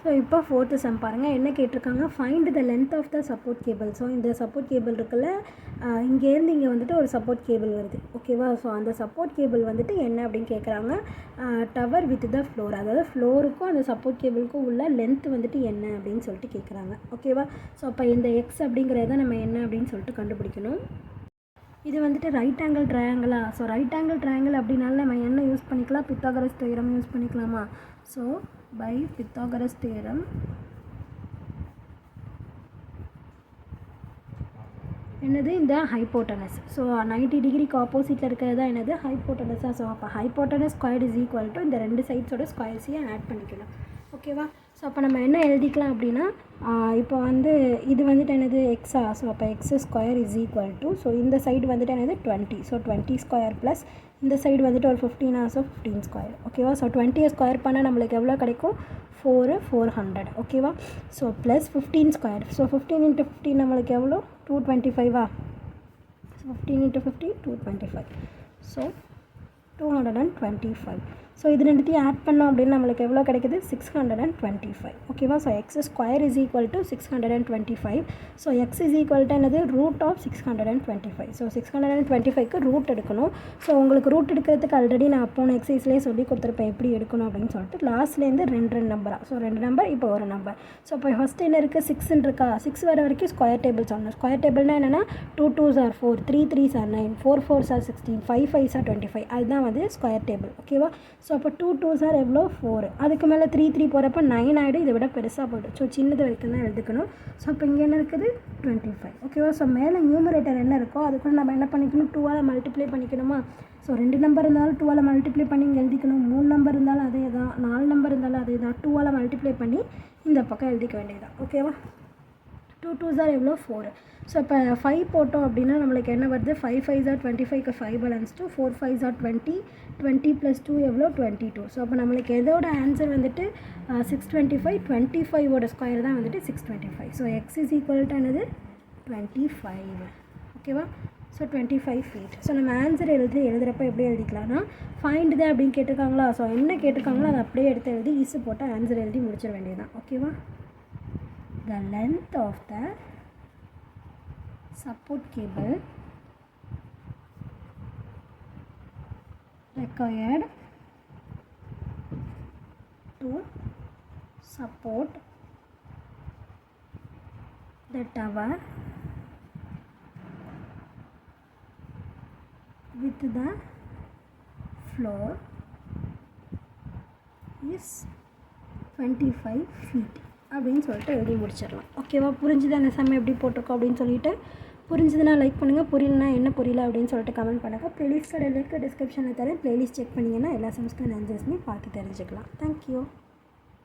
So இப்போ fourth some பாருங்கள். என்ன கேட்டிருக்காங்க, find the length of the support cable. So இந்த சப்போர்ட் கேபிள் இருக்குல்ல, இங்கேருந்து இங்கே வந்துட்டு ஒரு சப்போர்ட் கேபிள் வருது, ஓகேவா. ஸோ அந்த சப்போர்ட் கேபிள் வந்துட்டு என்ன அப்படின்னு கேட்குறாங்க. டவர் வித் த ஃப்ளோர், அதாவது ஃப்ளோருக்கும் அந்த சப்போர்ட் கேபிளுக்கும் உள்ள லென்த் வந்துட்டு என்ன அப்படின்னு சொல்லிட்டு கேட்குறாங்க, ஓகேவா. ஸோ அப்போ இந்த எக்ஸ் அப்படிங்கிறத நம்ம என்ன அப்படின்னு சொல்லிட்டு கண்டுபிடிக்கணும். இது வந்துட்டு ரைட் ஆங்கிள் ட்ரையாங்கிளா. ஸோ ரைட் ஆங்கிள் ட்ரையாங்கிள் அப்படின்னால நம்ம என்ன யூஸ் பண்ணிக்கலாம், பித்தாகரஸ் தியரம் யூஸ் பண்ணிக்கலாமா. ஸோ பை பித்தாகரஸ் தியரம் என்னது, இந்த ஹைப்போட்டனஸ். ஸோ 90 டிகிரிக்கு ஆப்போசிட்டில் இருக்கிறது தான் என்னது, ஹைப்போட்டனஸாக. ஸோ அப்போ hypotenuse square is equal to இந்த ரெண்டு சைட்ஸோட ஸ்கொயர்ஸையும் ஆட் பண்ணிக்கணும், ஓகேவா. ஸோ அப்போ நம்ம என்ன எழுதிக்கலாம் அப்படின்னா, இப்போ வந்து இது வந்துட்டு என்னது எக்ஸா. ஸோ அப்போ X square is equal to, so இந்த சைடு வந்துட்டு என்னது 20. ஸோ 20 ஸ்கொயர் ப்ளஸ் இந்த சைடு வந்துட்டு ஒரு 15, ஸோ 15 ஸ்கொயர், ஓகேவா. ஸோ 20 ஸ்கொயர் பண்ணால் நம்மளுக்கு எவ்வளோ கிடைக்கும், 400, ஓகேவா. So plus 15 square. ஸோ 15 × 15 நம்மளுக்கு எவ்வளோ, 225. ஸோ 15 × 15 225. ஸோ 225. ஸோ இது ரெண்டுத்தையும் ஆட் பண்ணோம் அப்படின்னு நம்மளுக்கு எவ்வளோ கிடைக்குது, 625, ஓகேவா. So X square is equal to 625. So X is equal to என்னது, ரூட் ஆஃப் 625. ஸோ 625க்கு ரூட் எடுக்கணும். ஸோ உங்களுக்கு ரூட் எடுக்கிறதுக்கு ஆல்ரெடி நான் போன எக்ஸசைஸ்லேயே சொல்லி கொடுத்துருப்பேன் எப்படி எடுக்கணும் அப்படின்னு சொல்லிட்டு. லாஸ்ட்லேருந்து ரெண்டு நம்பராக, ஸோ 2 நம்பர் இப்போ ஒரு நம்பர். ஸோ இப்போ ஃபஸ்ட் என்ன இருக்குது, 6 இருக்கா. 6 வர வரைக்கும் ஸ்கொயர் டேபிள் சொல்லணும். ஸ்கொயர் டேபிள்னால் என்னென்னா 2 2s are 4, 3 3s are 9, 4 4s are 16, 5 5s are 25. அதுதான் வந்து ஸ்கொயர் டேபிள், ஓகேவா. ஸோ அப்போ 2 2s are எவ்வளோ, 4. அதுக்கு மேலே 3 3 போகிறப்ப 9 ஆகிடும். இதை விட பெருசாக போய்டும். ஸோ சின்னது வரைக்கும் தான் எழுதுக்கணும். ஸோ அப்போ இங்கே என்ன இருக்குது, 25, ஓகேவா. ஸோ மேலே நியூமரேட்டர் என்ன இருக்கோ அது கூட நம்ம என்ன பண்ணிக்கணும், 2ஆல் மல்டிப்ளை பண்ணிக்கணுமா. ஸோ 2 நம்பர் இருந்தாலும் 2ஆல் மல்டிப்ளை பண்ணி இங்கே எழுதிக்கணும். 3 நம்பர் இருந்தாலும் அதே தான், 4 நம்பர் இருந்தாலும் அதே தான். 2ஆல் மல்டிப்ளை பண்ணி இந்த பக்கம் எழுதிக்க வேண்டியதுதான், ஓகேவா. 2 2s are எவ்வளோ, 4. ஸோ இப்போ 5 போட்டோம் அப்படின்னா நம்மளுக்கு என்ன வருது, 5 5s are 25க்கு 5 balance 2, 4 5s are 20, 20 + 2 எவ்வளோ, 22. ஸோ அப்போ நம்மளுக்கு எதோட ஆன்சர் வந்துட்டு 625, 25ஓட ஸ்கொயர் தான் வந்துட்டு 625. So X is equal to என்னது, 25, ஓகேவா. So 25 feet. ஸோ நம்ம ஆன்சர் எழுதுகிறப்ப எப்படி எழுதிக்கலாம்னா, ஃபைண்ட் த அப்படின்னு கேட்டிருக்காங்களா. ஸோ என்ன கேட்டிருக்காங்களோ அதை அப்படியே எடுத்து எழுதி ஈஸு போட்டு ஆன்சர் எழுதி முடிச்சிட வேண்டியதுதான், ஓகேவா. The length of the support cable required to support the tower with the floor is 25 feet அப்படின்னு சொல்லிட்டு எழுதி முடிச்சிடலாம், ஓகேவா. புரிஞ்சுது அந்த சம் எப்படி போட்டிருக்கோம் அப்படின்னு சொல்லிட்டு. புரிஞ்சுதுன்னா லைக் பண்ணுங்கள், புரியலனா என்ன புரியல அப்படின்னு சொல்லிட்டு கமெண்ட் பண்ணுங்கள். ப்ளேலிஸ்ட்டோட லிங்க் டிஸ்கிரிப்ஷனில் தரேன். ப்ளேலிஸ்ட் செக் பண்ணிங்கன்னா எல்லா சம்ஸ்க்கான ஆன்சர்ஸுமே பார்த்து தெரிஞ்சுக்கலாம். தேங்க்யூ.